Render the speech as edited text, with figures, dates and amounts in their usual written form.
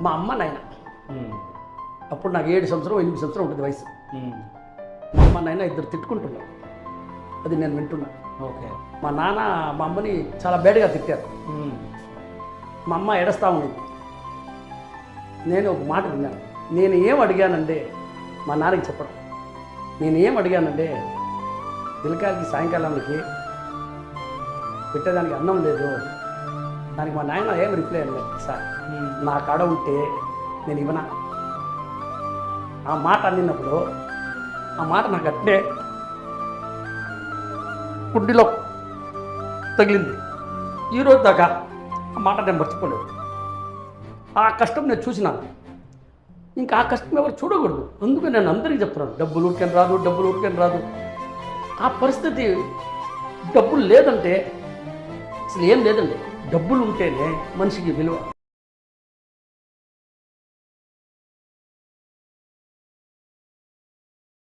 మా అమ్మ నాయన. అప్పుడు నాకు 7 సంవత్సరం 8 సంవత్సరం ఉంటుంది వయసు. మా అమ్మ నాయన ఇద్దరు తిట్టుకుంటున్నారు, అది నేను వింటున్నా. ఓకే. మా నాన్న మా అమ్మని చాలా బేడగా తిట్టారు. మా అమ్మ ఏడుస్తూ ఉండేది. నేను ఒక మాట విన్నాను. నేను ఏం అడిగానంటే మా నాన్నకి చెప్పడం, నేను ఏం అడిగానంటే పిల్లకాయలకి సాయంకాలానికి పెట్టేదానికి అన్నం లేదు. దానికి మా నాయన ఏం రిప్లై అన్నది, సార్ నా కాడ ఉంటే నేను ఇవ్వనా. ఆ మాట అన్నినప్పుడు ఆ మాట నాకు అట్టే గుడ్డిలో తగిలింది. ఈరోజు దాకా ఆ మాట నేను మర్చిపోలేదు. ఆ కష్టం నేను చూసినాను, ఇంకా ఆ కష్టం ఎవరు చూడకూడదు. అందుకే నేను అందరికీ చెప్తున్నాను, డబ్బులు ఊరికేం రాదు, డబ్బులు ఊరికేం రాదు. ఆ పరిస్థితి డబ్బులు లేదంటే అసలు ఏం లేదండి. డబ్బులు ఉంటేనే మనిషికి విలువ.